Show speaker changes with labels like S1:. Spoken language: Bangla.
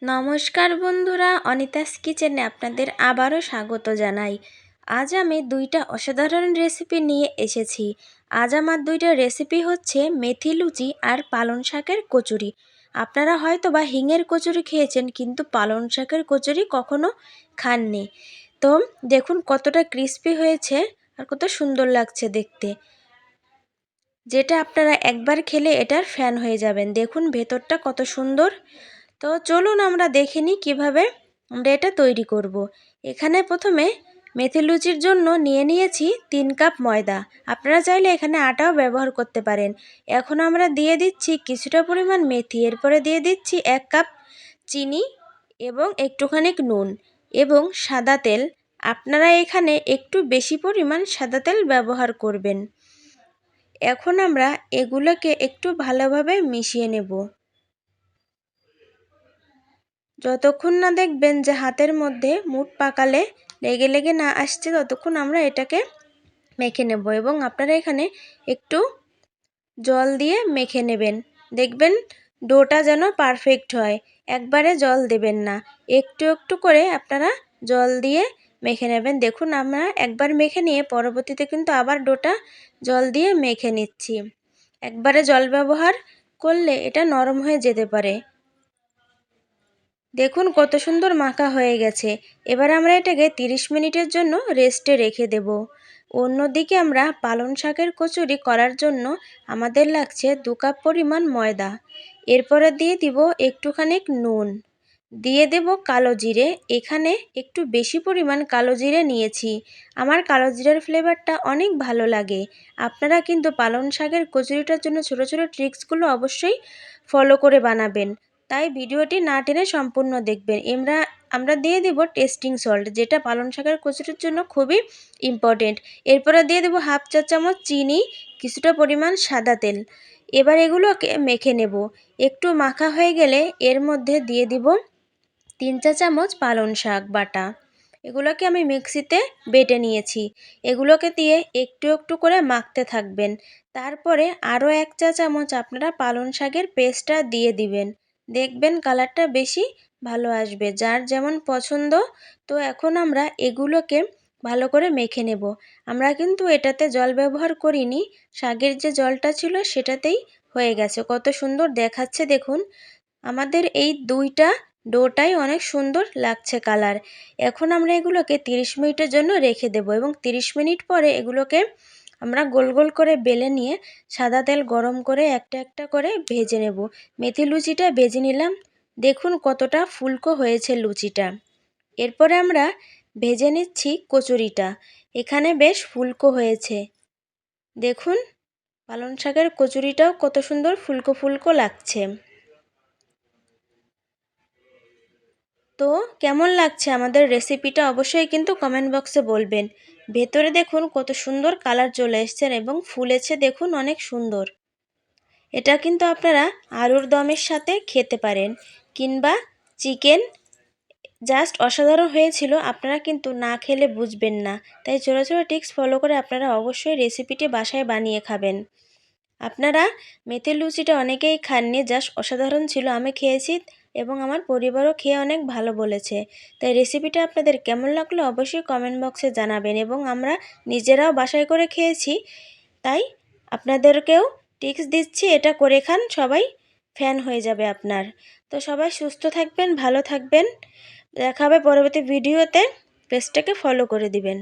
S1: নমস্কার বন্ধুরা, অনিতাস কিচেনে আপনাদের আবারও স্বাগত জানাই। আজ আমি দুইটা অসাধারণ রেসিপি নিয়ে এসেছি। আজ আমার দুইটা রেসিপি হচ্ছে মেথি লুচি আর পালং শাকের কচুরি। আপনারা হয়তো বা হিঙের কচুরি খেয়েছেন, কিন্তু পালং শাকের কচুরি কখনো খাননি। তো দেখুন কতটা ক্রিস্পি হয়েছে আর কত সুন্দর লাগছে দেখতে, যেটা আপনারা একবার খেলে এটার ফ্যান হয়ে যাবেন। দেখুন ভেতরটা কত সুন্দর। তো চলুন আমরা দেখে নিই কীভাবে আমরা এটা তৈরি করব। এখানে প্রথমে মেথি লুচির জন্য নিয়ে নিয়েছি 3 কাপ ময়দা। আপনারা চাইলে এখানে আটাও ব্যবহার করতে পারেন। এখন আমরা দিয়ে দিচ্ছি কিছুটা পরিমাণ মেথি, এরপরে দিয়ে দিচ্ছি 1 কাপ চিনি এবং একটুখানি নুন এবং সাদা তেল। আপনারা এখানে একটু বেশি পরিমাণ সাদা তেল ব্যবহার করবেন। এখন আমরা এগুলোকে একটু ভালোভাবে মিশিয়ে নেব। যতক্ষণ না দেখবেন যে হাতের মধ্যে মুঠ পাকালে লেগে লেগে না আসছে, ততক্ষণ আমরা এটাকে মেখে নেব। এবং আপনারা এখানে একটু জল দিয়ে মেখে নেবেন। দেখবেন ডোটা যেন পারফেক্ট হয়, একবারে জল দেবেন না, একটু একটু করে আপনারা জল দিয়ে মেখে নেবেন। দেখুন আমরা একবার মেখে নিয়ে পরবর্তীতে কিন্তু আবার ডোটা জল দিয়ে মেখে নিচ্ছি। একবারে জল ব্যবহার করলে এটা নরম হয়ে যেতে পারে। দেখুন কত সুন্দর মাখা হয়ে গেছে। এবার আমরা এটাকে 30 মিনিটের জন্য রেস্টে রেখে দেব। অন্যদিকে আমরা পালং শাকের কচুরি করার জন্য আমাদের লাগছে 2 কাপ পরিমাণ ময়দা। এরপরে দিয়ে দিব একটুখানি নুন, দিয়ে দেব কালো জিরে। এখানে একটু বেশি পরিমাণ কালো জিরে নিয়েছি, আমার কালো জিরের ফ্লেভারটা অনেক ভালো লাগে। আপনারা কিন্তু পালং শাকের কচুরিটার জন্য ছোটো ছোটো ট্রিক্সগুলো অবশ্যই ফলো করে বানাবেন, তাই ভিডিওটি না টেনে সম্পূর্ণ দেখবেন। আমরা দিয়ে দেব টেস্টিং সল্ট, যেটা পালং শাকের কচুরির জন্য খুবই ইম্পর্টেন্ট। এরপরে দিয়ে দেব হাফ চা চামচ চিনি, কিছুটা পরিমাণ সাদা তেল। এবার এগুলোকে মেখে নেব। একটু মাখা হয়ে গেলে এর মধ্যে দিয়ে দিব 3 চা চামচ পালং শাক বাটা। এগুলোকে আমি মিক্সিতে বেটে নিয়েছি। এগুলোকে দিয়ে একটু একটু করে মাখতে থাকবেন। তারপরে আরও 1 চা চামচ আপনারা পালং শাকের পেস্টটা দিয়ে দিবেন। দেখবেন কালারটা বেশি ভালো আসবে, যার যেমন পছন্দ। তো এখন আমরা এগুলোকে ভালো করে মেখে নেব। আমরা কিন্তু এটাতে জল ব্যবহার করিনি, শাকের যে জলটা ছিল সেটাতেই হয়ে গেছে। কত সুন্দর দেখাচ্ছে দেখুন। আমাদের এই দুইটা ডোটাই অনেক সুন্দর লাগছে কালার। এখন আমরা এগুলোকে 30 মিনিটের জন্য রেখে দেব এবং 30 মিনিট পরে এগুলোকে আমরা গোল গোল করে বেলে নিয়ে সাদা তেল গরম করে একটা একটা করে ভেজে নেব। মেথি লুচিটা ভেজে নিলাম। দেখুন কতটা ফুলকো হয়েছে লুচিটা। এরপরে আমরা ভেজে নিচ্ছি কচুরিটা। এখানে বেশ ফুলকো হয়েছে। দেখুন পালং শাকের কচুরিটাও কত সুন্দর ফুলকো ফুলকো লাগছে। তো কেমন লাগছে আমাদের রেসিপিটা অবশ্যই কিন্তু কমেন্ট বক্সে বলবেন। ভেতরে দেখুন কত সুন্দর কালার চলে এসছে এবং ফুলেছে দেখুন অনেক সুন্দর। এটা কিন্তু আপনারা আলুর দমের সাথে খেতে পারেন কিংবা চিকেন। জাস্ট অসাধারণ হয়েছিল, আপনারা কিন্তু না খেলে বুঝবেন না। তাই ছোটো ছোটো টিপস ফলো করে আপনারা অবশ্যই রেসিপিটি বাসায় বানিয়ে খাবেন। আপনারা মেথি লুচিটা অনেকেই খাননি, জাস্ট অসাধারণ ছিল। আমি খেয়েছি এবং আমার পরিবারও খেয়ে অনেক ভালো বলেছে। তাই রেসিপিটা আপনাদের কেমন লাগলো অবশ্যই কমেন্ট বক্সে জানাবেন। এবং আমরা নিজেরাও বাসায় করে খেয়েছি, তাই আপনাদেরকেও টিপস দিচ্ছি, এটা করে খান, সবাই ফ্যান হয়ে যাবে আপনার। তো সবাই সুস্থ থাকবেন, ভালো থাকবেন। দেখা হবে পরবর্তী ভিডিওতে। পেজটাকে ফলো করে দিবেন।